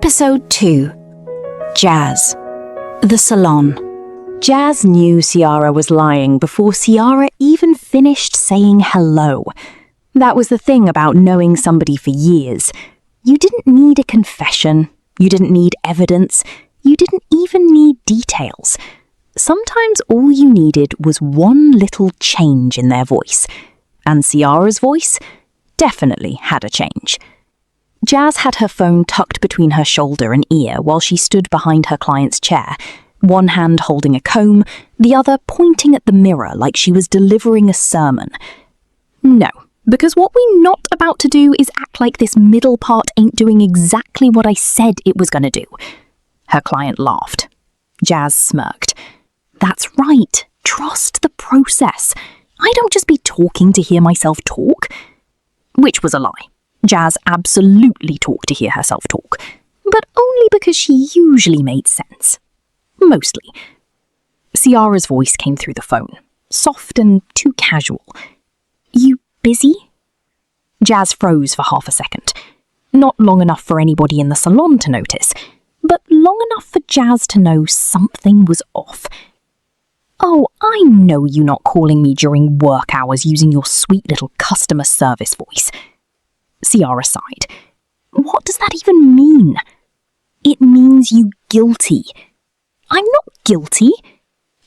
Episode 2. Jazz. The Salon. Jazz knew Ciara was lying before Ciara even finished saying hello. That was the thing about knowing somebody for years. You didn't need a confession. You didn't need evidence. You didn't even need details. Sometimes all you needed was one little change in their voice. And Ciara's voice definitely had a change. Jazz had her phone tucked between her shoulder and ear while she stood behind her client's chair, one hand holding a comb, the other pointing at the mirror like she was delivering a sermon. No, because what we're not about to do is act like this middle part ain't doing exactly what I said it was going to do. Her client laughed. Jazz smirked. That's right. Trust the process. I don't just be talking to hear myself talk. Which was a lie. Jazz absolutely talked to hear herself talk, but only because she usually made sense. Mostly. Ciara's voice came through the phone, soft and too casual. You busy? Jazz froze for half a second. Not long enough for anybody in the salon to notice, but long enough for Jazz to know something was off. Oh, I know you're not calling me during work hours using your sweet little customer service voice. Ciara sighed. What does that even mean? It means you guilty. I'm not guilty.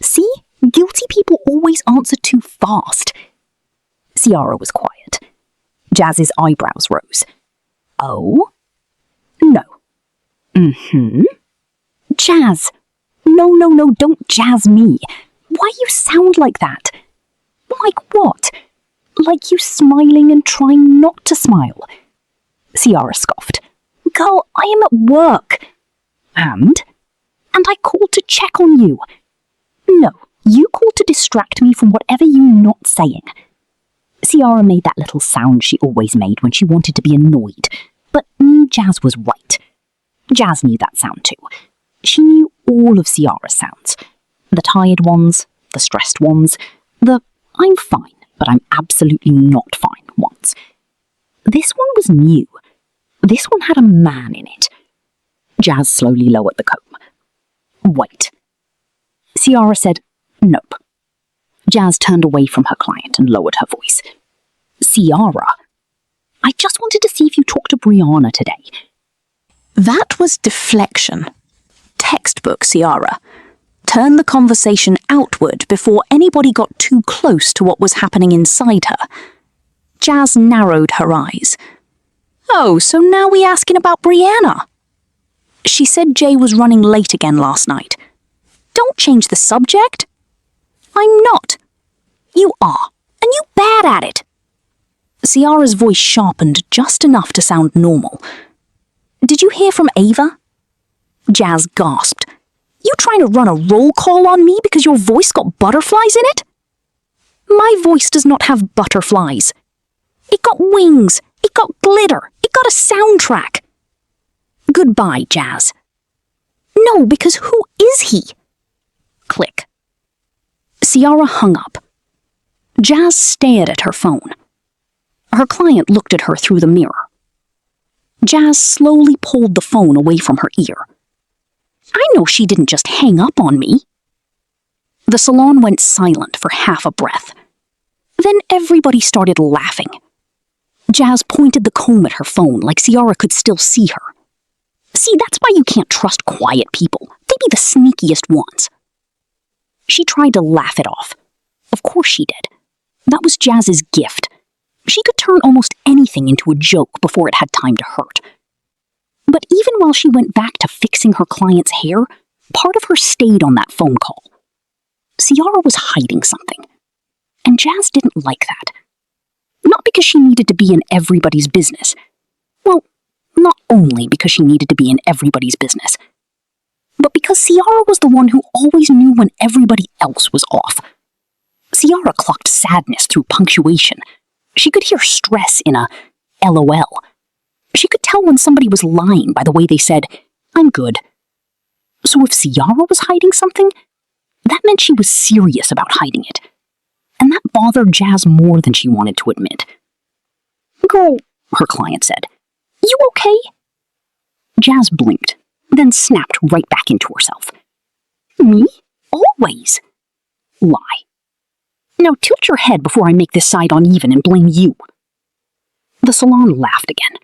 See, guilty people always answer too fast. Ciara was quiet. Jazz's eyebrows rose. Oh? No. Jazz. No, don't jazz me. Why you sound like that? Like what? Like you smiling and trying not to smile. Ciara scoffed. Girl, I am at work. And I called to check on you. No, you called to distract me from whatever you're not saying. Ciara made that little sound she always made when she wanted to be annoyed, but Jazz was right. Jazz knew that sound too. She knew all of Ciara's sounds. The tired ones, the stressed ones, the I'm fine, but I'm absolutely not fine ones. This one was new. This one had a man in it. Jazz slowly lowered the comb. Wait. Ciara said, nope. Jazz turned away from her client and lowered her voice. Ciara, I just wanted to see if you talked to Brianna today. That was deflection. Textbook Ciara. Turn the conversation outward before anybody got too close to what was happening inside her. Jazz narrowed her eyes. Oh, so now we asking about Brianna? She said Jay was running late again last night. Don't change the subject. I'm not. You are, and you bad at it. Ciara's voice sharpened just enough to sound normal. Did you hear from Ava? Jazz gasped. You trying to run a roll call on me because your voice got butterflies in it? My voice does not have butterflies. It got wings. It got glitter. It got a soundtrack. Goodbye, Jazz. No, because who is he? Click. Ciara hung up. Jazz stared at her phone. Her client looked at her through the mirror. Jazz slowly pulled the phone away from her ear. I know she didn't just hang up on me. The salon went silent for half a breath. Then everybody started laughing. Jazz pointed the comb at her phone like Ciara could still see her. See, that's why you can't trust quiet people. They be the sneakiest ones. She tried to laugh it off. Of course she did. That was Jazz's gift. She could turn almost anything into a joke before it had time to hurt. But even while she went back to fixing her client's hair, part of her stayed on that phone call. Ciara was hiding something. And Jazz didn't like that. Not because she needed to be in everybody's business. Well, not only because she needed to be in everybody's business, but because Ciara was the one who always knew when everybody else was off. Ciara clocked sadness through punctuation. She could hear stress in a LOL. She could tell when somebody was lying by the way they said, I'm good. So if Ciara was hiding something, that meant she was serious about hiding it. And that bothered Jazz more than she wanted to admit. Girl, her client said, you okay? Jazz blinked, then snapped right back into herself. Me? Always. Lie. Now tilt your head before I make this side uneven and blame you. The salon laughed again.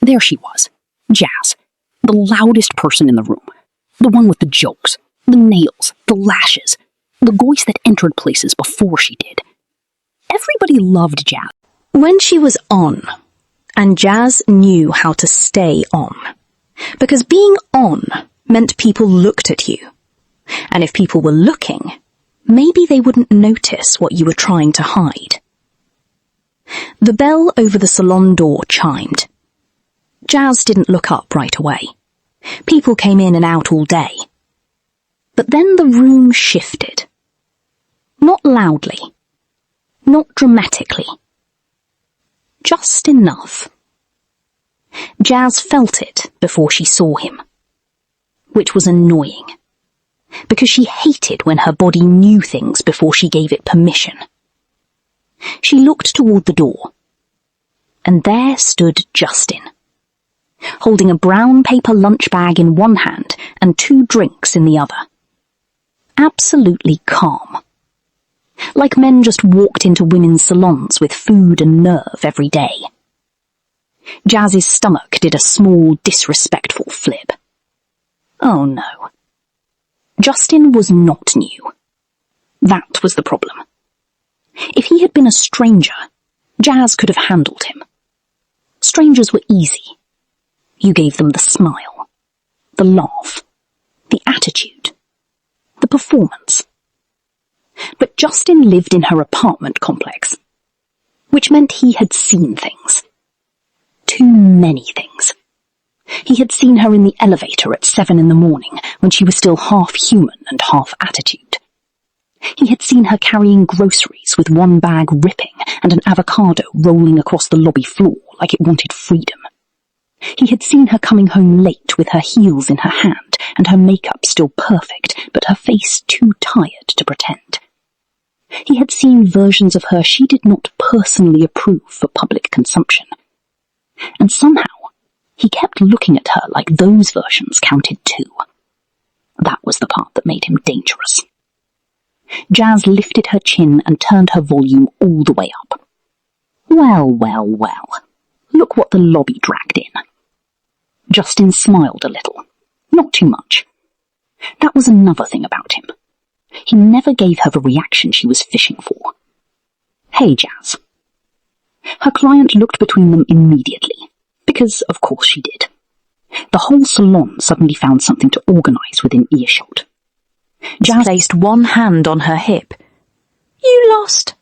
There she was, Jazz, the loudest person in the room, the one with the jokes, the nails, the lashes, the voice that entered places before she did. Everybody loved Jazz. When she was on, and Jazz knew how to stay on, because being on meant people looked at you, and if people were looking, maybe they wouldn't notice what you were trying to hide. The bell over the salon door chimed. Jazz didn't look up right away. People came in and out all day. But then the room shifted. Not loudly. Not dramatically. Just enough. Jazz felt it before she saw him. Which was annoying. Because she hated when her body knew things before she gave it permission. She looked toward the door. And there stood Justin, holding a brown paper lunch bag in one hand and 2 drinks in the other. Absolutely calm. Like men just walked into women's salons with food and nerve every day. Jazz's stomach did a small, disrespectful flip. Oh no. Justin was not new. That was the problem. If he had been a stranger, Jazz could have handled him. Strangers were easy. You gave them the smile, the laugh, the attitude, the performance. But Justin lived in her apartment complex, which meant he had seen things. Too many things. He had seen her in the elevator at 7 in the morning when she was still half human and half attitude. He had seen her carrying groceries with one bag ripping and an avocado rolling across the lobby floor like it wanted freedom. He had seen her coming home late with her heels in her hand and her makeup still perfect, but her face too tired to pretend. He had seen versions of her she did not personally approve for public consumption. And somehow, he kept looking at her like those versions counted too. That was the part that made him dangerous. Jazz lifted her chin and turned her volume all the way up. Well, well, well. Look what the lobby dragged in. Justin smiled a little. Not too much. That was another thing about him. He never gave her the reaction she was fishing for. Hey, Jazz. Her client looked between them immediately, because of course she did. The whole salon suddenly found something to organise within earshot. Jazz placed one hand on her hip. You lost?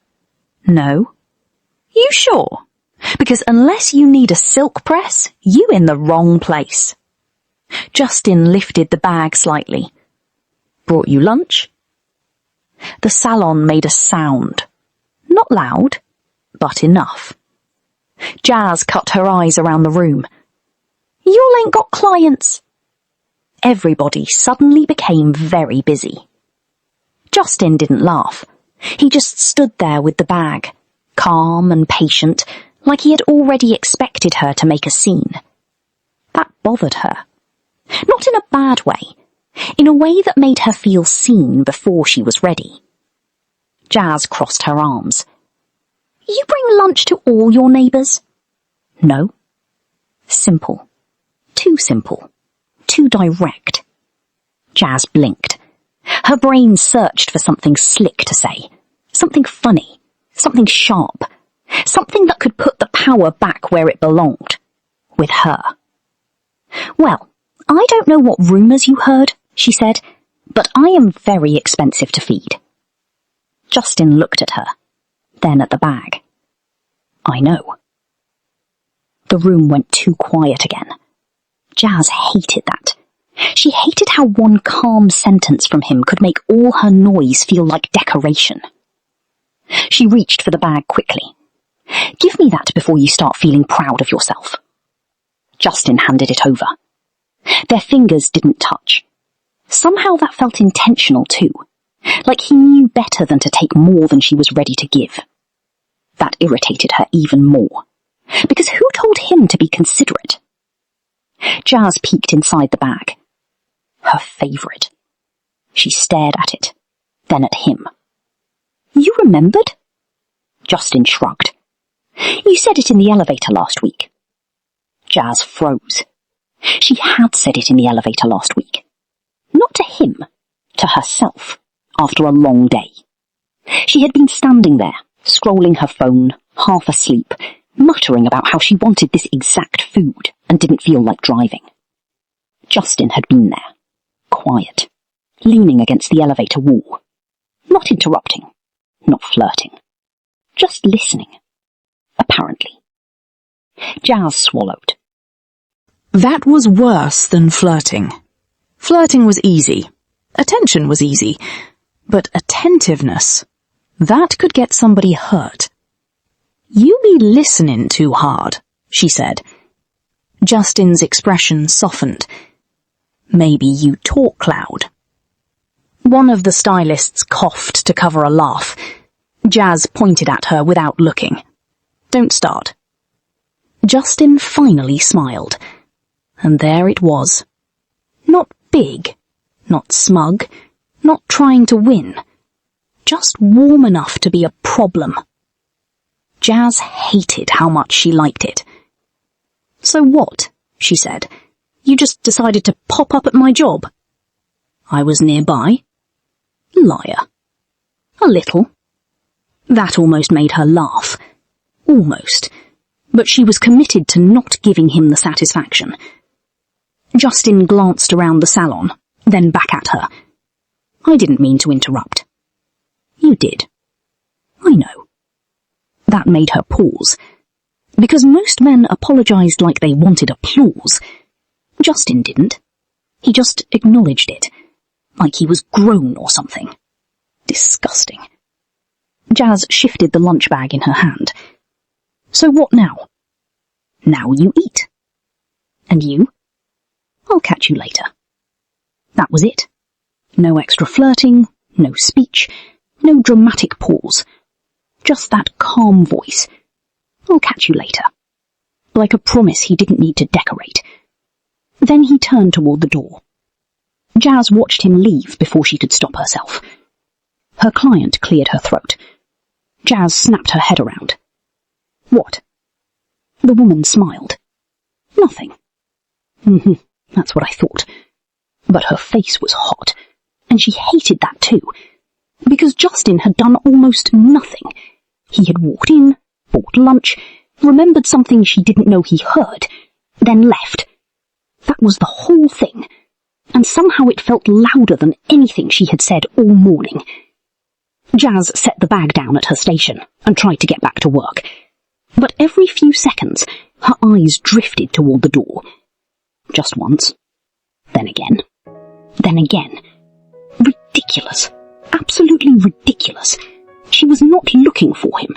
No. You sure? Because unless you need a silk press, you in the wrong place. Justin lifted the bag slightly. Brought you lunch? The salon made a sound. Not loud, but enough. Jazz cut her eyes around the room. You ain't got clients. Everybody suddenly became very busy. Justin didn't laugh. He just stood there with the bag, calm and patient, like he had already expected her to make a scene. That bothered her. Not in a bad way, in a way that made her feel seen before she was ready. Jazz crossed her arms. You bring lunch to all your neighbours? No. Simple. Too simple. Too direct. Jazz blinked. Her brain searched for something slick to say. Something funny. Something sharp. Something that could put the power back where it belonged. With her. Well, I don't know what rumours you heard, she said, but I am very expensive to feed. Justin looked at her, then at the bag. I know. The room went too quiet again. Jazz hated that. She hated how one calm sentence from him could make all her noise feel like decoration. She reached for the bag quickly. Give me that before you start feeling proud of yourself. Justin handed it over. Their fingers didn't touch. Somehow that felt intentional too, like he knew better than to take more than she was ready to give. That irritated her even more, because who told him to be considerate? Jazz peeked inside the bag. Her favourite. She stared at it, then at him. You remembered? Justin shrugged. You said it in the elevator last week. Jazz froze. She had said it in the elevator last week. Not to him, to herself, after a long day. She had been standing there, scrolling her phone, half asleep, muttering about how she wanted this exact food and didn't feel like driving. Justin had been there, quiet, leaning against the elevator wall, not interrupting, not flirting, just listening, apparently. Jazz swallowed. That was worse than flirting. Flirting was easy. Attention was easy. But attentiveness, that could get somebody hurt. You be listening too hard, she said. Justin's expression softened. Maybe you talk loud. One of the stylists coughed to cover a laugh. Jazz pointed at her without looking. Don't start. Justin finally smiled. And there it was. Not big, not smug, not trying to win. Just warm enough to be a problem. Jazz hated how much she liked it. So what? She said. You just decided to pop up at my job. I was nearby. Liar. A little. That almost made her laugh. Almost. But she was committed to not giving him the satisfaction. Justin glanced around the salon, then back at her. I didn't mean to interrupt. You did. I know. That made her pause. Because most men apologized like they wanted applause. Justin didn't. He just acknowledged it, like he was grown or something. Disgusting. Jazz shifted the lunch bag in her hand. So what now? Now you eat. And you? I'll catch you later. That was it. No extra flirting, no speech, no dramatic pause. Just that calm voice. I'll catch you later. Like a promise he didn't need to decorate. Then he turned toward the door. Jazz watched him leave before she could stop herself. Her client cleared her throat. Jazz snapped her head around. What? The woman smiled. Nothing. That's what I thought. But her face was hot, and she hated that too, because Justin had done almost nothing. He had walked in, bought lunch, remembered something she didn't know he heard, then left. That was the whole thing, and somehow it felt louder than anything she had said all morning. Jazz set the bag down at her station and tried to get back to work. But every few seconds, her eyes drifted toward the door. Just once. Then again. Then again. Ridiculous. Absolutely ridiculous. She was not looking for him.